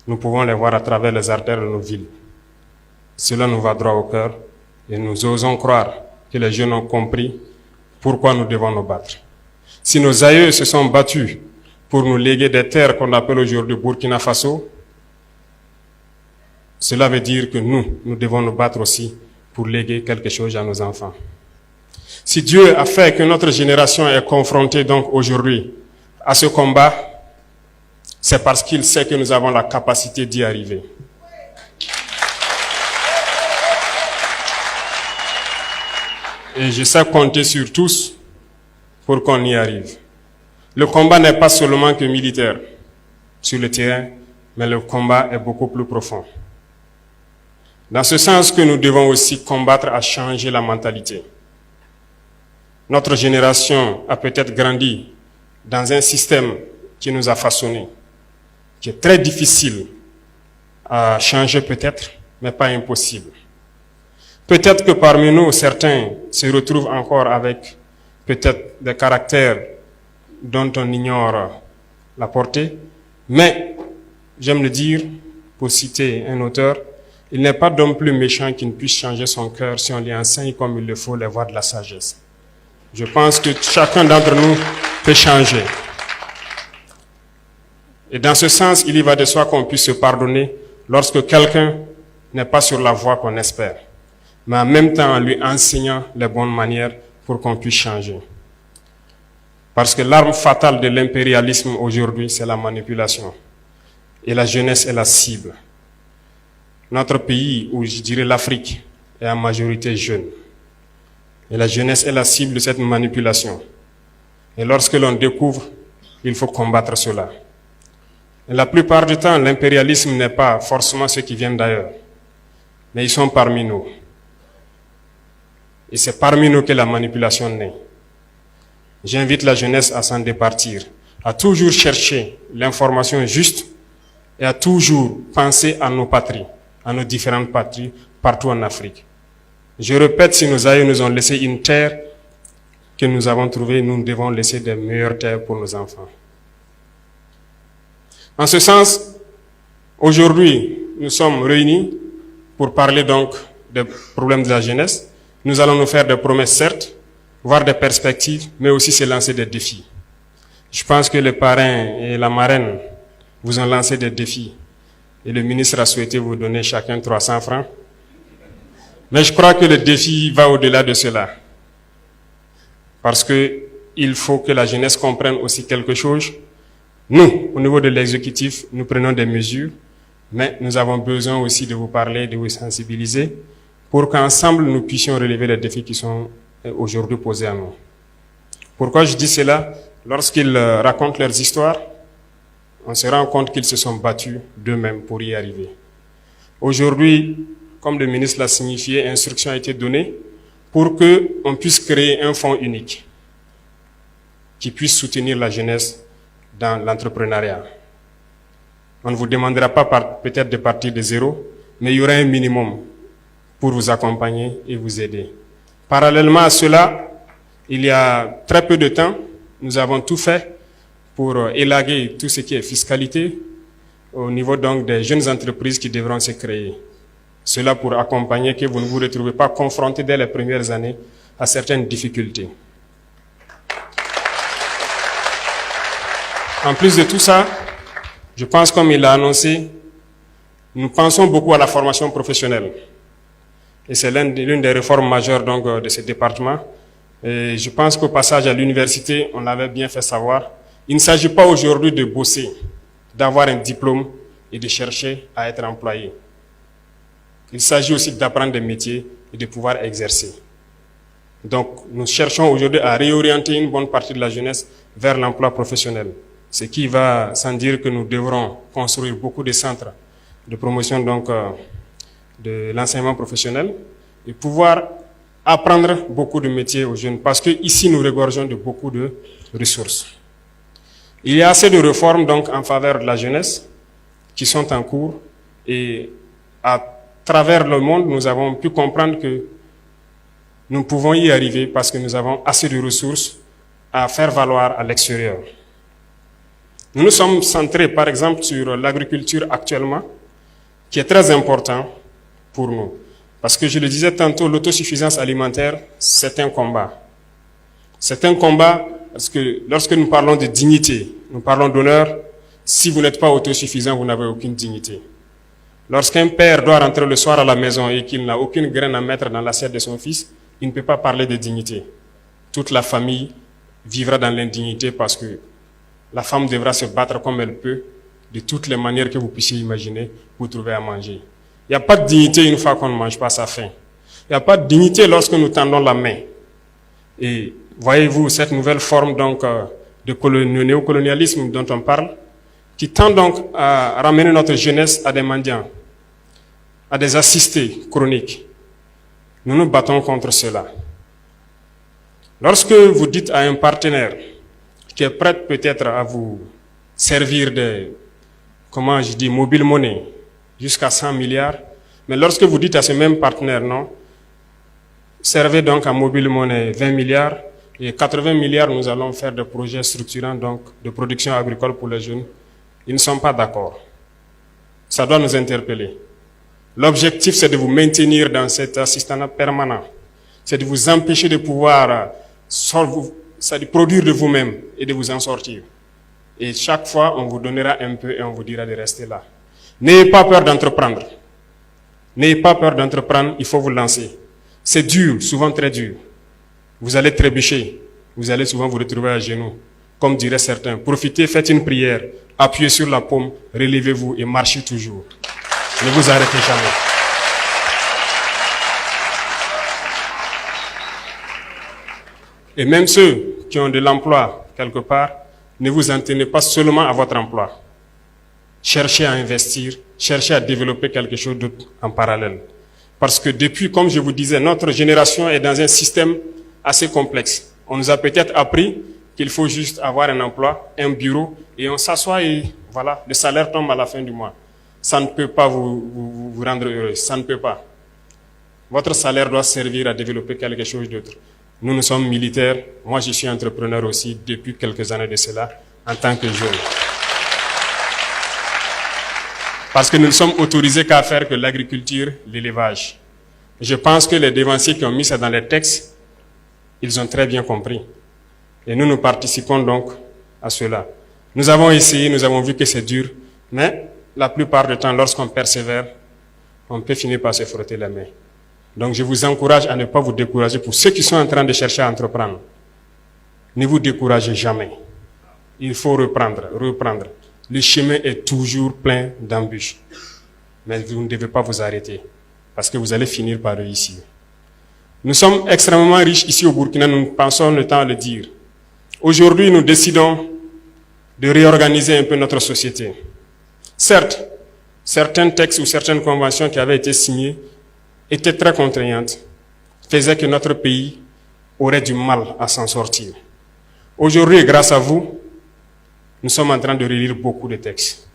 Nous pouvons les voir à travers les artères de nos villes. Cela nous va droit au cœur et nous osons croire que les jeunes ont compris pourquoi nous devons nous battre. Si nos aïeux se sont battus pour nous léguer des terres qu'on appelle aujourd'hui Burkina Faso, cela veut dire que nous devons nous battre aussi pour léguer quelque chose à nos enfants. Si Dieu a fait que notre génération est confrontée donc aujourd'hui à ce combat, c'est parce qu'il sait que nous avons la capacité d'y arriver. Et je sais compter sur tous pour qu'on y arrive. Le combat n'est pas seulement que militaire sur le terrain, mais le combat est beaucoup plus profond. Dans ce sens que nous devons aussi combattre à changer la mentalité. Notre génération a peut-être grandi dans un système qui nous a façonnés, qui est très difficile à changer peut-être, mais pas impossible. Peut-être que parmi nous, certains se retrouvent encore avec peut-être des caractères dont on ignore la portée, mais j'aime le dire, pour citer un auteur, il n'est pas d'homme plus méchant qui ne puisse changer son cœur si on lui enseigne comme il le faut les voies de la sagesse. Je pense que chacun d'entre nous peut changer. Et dans ce sens, il y va de soi qu'on puisse se pardonner lorsque quelqu'un n'est pas sur la voie qu'on espère, mais en même temps en lui enseignant les bonnes manières pour qu'on puisse changer. Parce que l'arme fatale de l'impérialisme aujourd'hui, c'est la manipulation. Et la jeunesse est la cible. Notre pays, ou je dirais l'Afrique, est en majorité jeune. Et la jeunesse est la cible de cette manipulation. Et lorsque l'on découvre, il faut combattre cela. Et la plupart du temps, l'impérialisme n'est pas forcément ceux qui viennent d'ailleurs, mais ils sont parmi nous. Et c'est parmi nous que la manipulation naît. J'invite la jeunesse à s'en départir, à toujours chercher l'information juste et à toujours penser à nos patries, à nos différentes patries partout en Afrique. Je répète, si nos aïeux nous ont laissé une terre que nous avons trouvée, nous devons laisser des meilleures terres pour nos enfants. En ce sens, aujourd'hui, nous sommes réunis pour parler donc des problèmes de la jeunesse. Nous allons nous faire des promesses, certes, voir des perspectives, mais aussi se lancer des défis. Je pense que le parrain et la marraine vous ont lancé des défis et le ministre a souhaité vous donner chacun 300 francs. Mais je crois que le défi va au-delà de cela. Parce que il faut que la jeunesse comprenne aussi quelque chose. Nous, au niveau de l'exécutif, nous prenons des mesures, mais nous avons besoin aussi de vous parler, de vous sensibiliser, pour qu'ensemble nous puissions relever les défis qui sont aujourd'hui posés à nous. Pourquoi je dis cela? Lorsqu'ils racontent leurs histoires, on se rend compte qu'ils se sont battus d'eux-mêmes pour y arriver. Aujourd'hui, comme le ministre l'a signifié, instruction a été donnée pour qu'on puisse créer un fonds unique qui puisse soutenir la jeunesse dans l'entrepreneuriat. On ne vous demandera pas peut-être de partir de zéro, mais il y aura un minimum pour vous accompagner et vous aider. Parallèlement à cela, il y a très peu de temps, nous avons tout fait pour élaguer tout ce qui est fiscalité au niveau donc des jeunes entreprises qui devront se créer. Cela pour accompagner que vous ne vous retrouvez pas confrontés dès les premières années à certaines difficultés. En plus de tout ça, je pense comme il l'a annoncé, nous pensons beaucoup à la formation professionnelle. Et c'est l'une des réformes majeures donc, de ce département. Et je pense qu'au passage à l'université, on l'avait bien fait savoir, il ne s'agit pas aujourd'hui de bosser, d'avoir un diplôme et de chercher à être employé. Il s'agit aussi d'apprendre des métiers et de pouvoir exercer. Donc, nous cherchons aujourd'hui à réorienter une bonne partie de la jeunesse vers l'emploi professionnel. Ce qui va sans dire que nous devrons construire beaucoup de centres de promotion donc, de l'enseignement professionnel et pouvoir apprendre beaucoup de métiers aux jeunes parce que ici nous regorgeons de beaucoup de ressources. Il y a assez de réformes donc en faveur de la jeunesse qui sont en cours et à travers le monde nous avons pu comprendre que nous pouvons y arriver parce que nous avons assez de ressources à faire valoir à l'extérieur. Nous nous sommes centrés, par exemple, sur l'agriculture actuellement, qui est très important pour nous. Parce que je le disais tantôt, l'autosuffisance alimentaire, c'est un combat. C'est un combat parce que lorsque nous parlons de dignité, nous parlons d'honneur, si vous n'êtes pas autosuffisant, vous n'avez aucune dignité. Lorsqu'un père doit rentrer le soir à la maison et qu'il n'a aucune graine à mettre dans l'assiette de son fils, il ne peut pas parler de dignité. Toute la famille vivra dans l'indignité parce que la femme devra se battre comme elle peut, de toutes les manières que vous puissiez imaginer, pour trouver à manger. Il n'y a pas de dignité une fois qu'on ne mange pas sa faim. Il n'y a pas de dignité lorsque nous tendons la main. Et voyez-vous cette nouvelle forme donc de néocolonialisme dont on parle, qui tend donc à ramener notre jeunesse à des mendiants, à des assistés chroniques. Nous nous battons contre cela. Lorsque vous dites à un partenaire qui est prêt peut-être à vous servir de, comment je dis, mobile money, jusqu'à 100 milliards, mais lorsque vous dites à ce même partenaire, non, servez donc à mobile money 20 milliards, et 80 milliards, nous allons faire des projets structurants donc, de production agricole pour les jeunes, ils ne sont pas d'accord. Ça doit nous interpeller. L'objectif, c'est de vous maintenir dans cet assistanat permanent. C'est de vous empêcher de pouvoir produire de vous-même et de vous en sortir. Et chaque fois, on vous donnera un peu et on vous dira de rester là. N'ayez pas peur d'entreprendre. N'ayez pas peur d'entreprendre, il faut vous lancer. C'est dur, souvent très dur. Vous allez trébucher. Vous allez souvent vous retrouver à genoux. Comme diraient certains, profitez, faites une prière, appuyez sur la paume, relevez-vous et marchez toujours. Ne vous arrêtez jamais. Et même ceux qui ont de l'emploi quelque part, ne vous en tenez pas seulement à votre emploi. Cherchez à investir, cherchez à développer quelque chose d'autre en parallèle. Parce que depuis, comme je vous disais, notre génération est dans un système assez complexe. On nous a peut-être appris qu'il faut juste avoir un emploi, un bureau, et on s'assoit et voilà, le salaire tombe à la fin du mois. Ça ne peut pas vous rendre heureux, ça ne peut pas. Votre salaire doit servir à développer quelque chose d'autre. Nous sommes militaires, moi je suis entrepreneur aussi depuis quelques années de cela, en tant que jeune. Parce que nous ne sommes autorisés qu'à faire que l'agriculture, l'élevage. Je pense que les dévanciers qui ont mis ça dans les textes, ils ont très bien compris. Et nous participons donc à cela. Nous avons essayé, nous avons vu que c'est dur, mais la plupart du temps, lorsqu'on persévère, on peut finir par se frotter les mains. Donc je vous encourage à ne pas vous décourager pour ceux qui sont en train de chercher à entreprendre. Ne vous découragez jamais. Il faut reprendre. Le chemin est toujours plein d'embûches. Mais vous ne devez pas vous arrêter, parce que vous allez finir par réussir. Nous sommes extrêmement riches ici au Burkina, nous pensons le temps à le dire. Aujourd'hui, nous décidons de réorganiser un peu notre société. Certes, certains textes ou certaines conventions qui avaient été signées étaient très contraignantes, faisaient que notre pays aurait du mal à s'en sortir. Aujourd'hui, grâce à vous, nous sommes en train de relire beaucoup de textes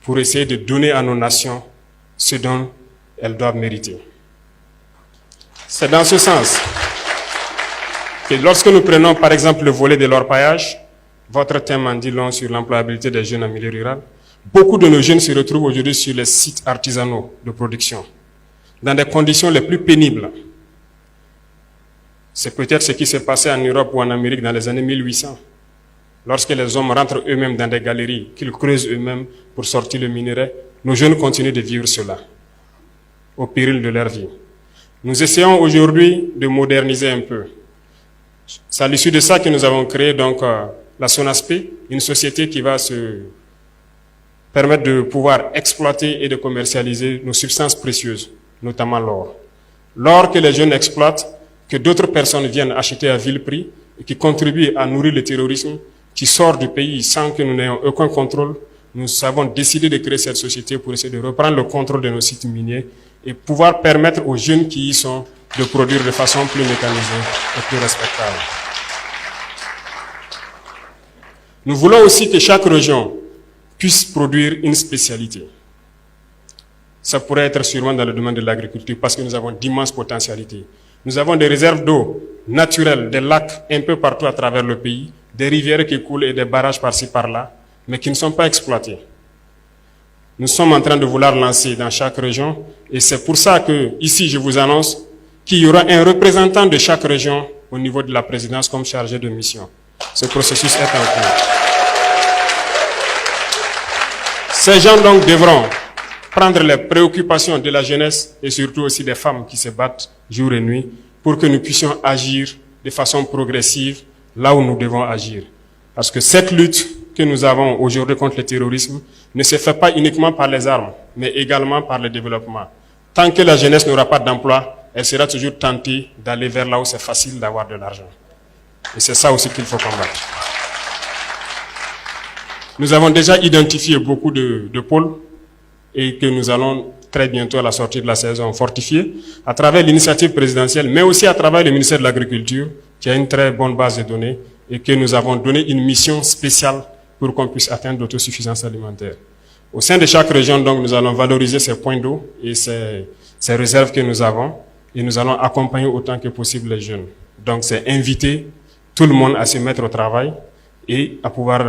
pour essayer de donner à nos nations ce dont elles doivent mériter. C'est dans ce sens que lorsque nous prenons par exemple le volet de l'orpaillage, votre thème en dit long sur l'employabilité des jeunes en milieu rural, beaucoup de nos jeunes se retrouvent aujourd'hui sur les sites artisanaux de production, dans des conditions les plus pénibles. C'est peut-être ce qui s'est passé en Europe ou en Amérique dans les années 1800. Lorsque les hommes rentrent eux-mêmes dans des galeries, qu'ils creusent eux-mêmes pour sortir le minerai, nos jeunes continuent de vivre cela, au péril de leur vie. Nous essayons aujourd'hui de moderniser un peu. C'est à l'issue de ça que nous avons créé donc la SONASP, une société qui va se permettre de pouvoir exploiter et de commercialiser nos substances précieuses, notamment l'or. L'or que les jeunes exploitent, que d'autres personnes viennent acheter à vil prix et qui contribuent à nourrir le terrorisme, qui sort du pays sans que nous n'ayons aucun contrôle. Nous avons décidé de créer cette société pour essayer de reprendre le contrôle de nos sites miniers et pouvoir permettre aux jeunes qui y sont de produire de façon plus mécanisée et plus respectable. Nous voulons aussi que chaque région puisse produire une spécialité. Ça pourrait être sûrement dans le domaine de l'agriculture parce que nous avons d'immenses potentialités. Nous avons des réserves d'eau naturelles, des lacs un peu partout à travers le pays, des rivières qui coulent et des barrages par-ci par-là. mais qui ne sont pas exploités. Nous sommes en train de vouloir lancer dans chaque région, et c'est pour ça que, ici, je vous annonce qu'il y aura un représentant de chaque région au niveau de la présidence comme chargé de mission. Ce processus est en cours. Ces gens donc devront prendre les préoccupations de la jeunesse et surtout aussi des femmes qui se battent jour et nuit pour que nous puissions agir de façon progressive là où nous devons agir. Parce que cette lutte que nous avons aujourd'hui contre le terrorisme ne se fait pas uniquement par les armes, mais également par le développement. Tant que la jeunesse n'aura pas d'emploi, elle sera toujours tentée d'aller vers là où c'est facile d'avoir de l'argent. Et c'est ça aussi qu'il faut combattre. Nous avons déjà identifié beaucoup de pôles et que nous allons très bientôt à la sortie de la saison fortifier à travers l'initiative présidentielle, mais aussi à travers le ministère de l'Agriculture, qui a une très bonne base de données et que nous avons donné une mission spéciale pour qu'on puisse atteindre l'autosuffisance alimentaire. Au sein de chaque région, donc, nous allons valoriser ces points d'eau et ces réserves que nous avons et nous allons accompagner autant que possible les jeunes. Donc, c'est inviter tout le monde à se mettre au travail et à pouvoir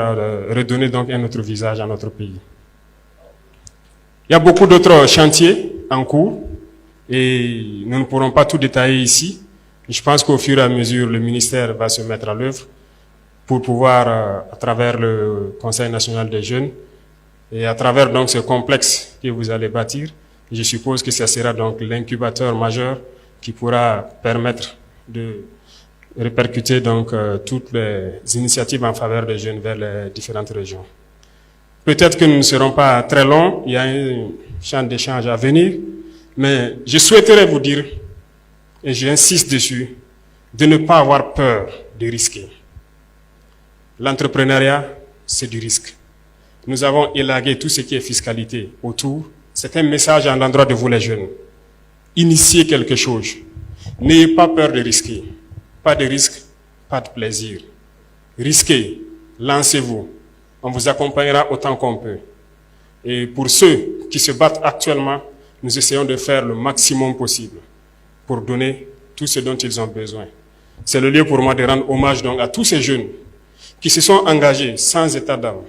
redonner donc un autre visage à notre pays. Il y a beaucoup d'autres chantiers en cours et nous ne pourrons pas tout détailler ici. Je pense qu'au fur et à mesure, le ministère va se mettre à l'œuvre pour pouvoir, à travers le Conseil national des jeunes et à travers donc ce complexe que vous allez bâtir, je suppose que ce sera donc l'incubateur majeur qui pourra permettre de répercuter donc toutes les initiatives en faveur des jeunes vers les différentes régions. Peut-être que nous ne serons pas très longs, il y a un champ d'échange à venir, mais je souhaiterais vous dire, et j'insiste dessus, de ne pas avoir peur de risquer. L'entrepreneuriat, c'est du risque. Nous avons élagué tout ce qui est fiscalité autour. C'est un message à l'endroit de vous les jeunes. Initiez quelque chose. N'ayez pas peur de risquer. Pas de risque, pas de plaisir. Risquez, lancez-vous. On vous accompagnera autant qu'on peut. Et pour ceux qui se battent actuellement, nous essayons de faire le maximum possible pour donner tout ce dont ils ont besoin. C'est le lieu pour moi de rendre hommage donc à tous ces jeunes qui se sont engagés sans état d'âme,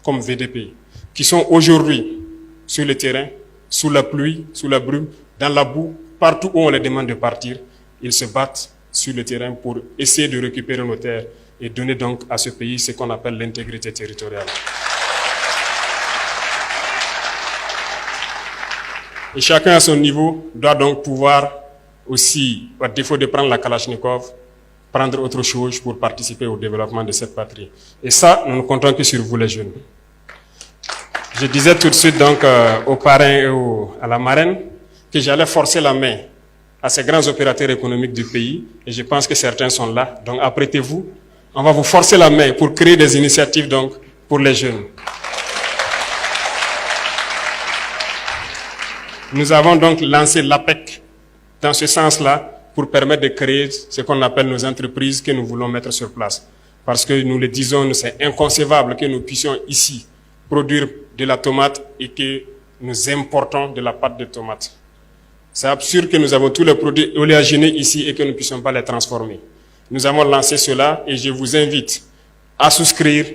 comme VDP, qui sont aujourd'hui sur le terrain, sous la pluie, sous la brume, dans la boue, partout où on les demande de partir, ils se battent sur le terrain pour essayer de récupérer nos terres et donner donc à ce pays ce qu'on appelle l'intégrité territoriale. Et chacun à son niveau doit donc pouvoir aussi, à défaut de prendre la Kalachnikov, prendre autre chose pour participer au développement de cette patrie. Et ça, nous ne comptons que sur vous les jeunes. Je disais tout de suite donc aux parrains et à la marraine que j'allais forcer la main à ces grands opérateurs économiques du pays, et je pense que certains sont là. Donc apprêtez-vous, on va vous forcer la main pour créer des initiatives donc pour les jeunes. Nous avons donc lancé l'APEC dans ce sens-là pour permettre de créer ce qu'on appelle nos entreprises que nous voulons mettre sur place. Parce que nous le disons, c'est inconcevable que nous puissions ici produire de la tomate et que nous importons de la pâte de tomate. C'est absurde que nous avons tous les produits oléagineux ici et que nous ne puissions pas les transformer. Nous avons lancé cela et je vous invite à souscrire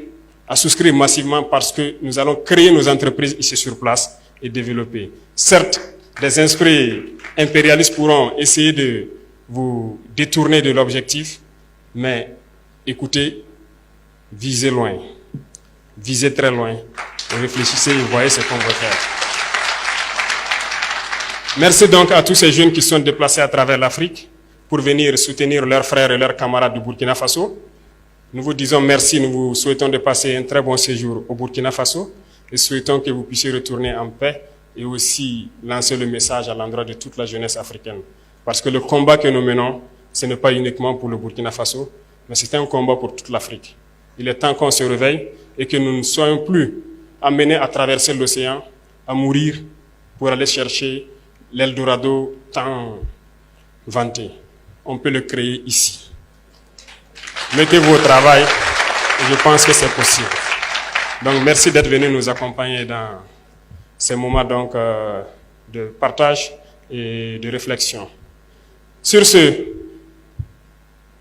massivement parce que nous allons créer nos entreprises ici sur place et développer. Certes, des esprits impérialistes pourront essayer de vous détourner de l'objectif, mais écoutez, visez loin, visez très loin, réfléchissez et voyez ce qu'on va faire. Merci donc à tous ces jeunes qui sont déplacés à travers l'Afrique pour venir soutenir leurs frères et leurs camarades du Burkina Faso. Nous vous disons merci, nous vous souhaitons de passer un très bon séjour au Burkina Faso et souhaitons que vous puissiez retourner en paix et aussi lancer le message à l'endroit de toute la jeunesse africaine. Parce que le combat que nous menons, ce n'est pas uniquement pour le Burkina Faso, mais c'est un combat pour toute l'Afrique. Il est temps qu'on se réveille et que nous ne soyons plus amenés à traverser l'océan, à mourir pour aller chercher l'Eldorado tant vanté. On peut le créer ici. Mettez-vous au travail et je pense que c'est possible. Donc merci d'être venu nous accompagner dans ces moments donc, de partage et de réflexion. Sur ce,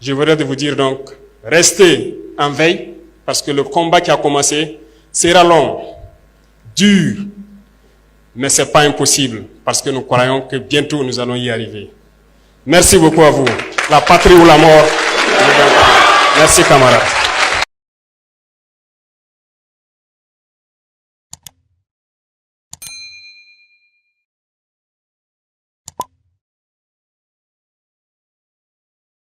je voudrais vous dire donc, restez en veille parce que le combat qui a commencé sera long, dur, mais ce n'est pas impossible parce que nous croyons que bientôt nous allons y arriver. Merci beaucoup à vous. La patrie ou la mort. Merci camarades.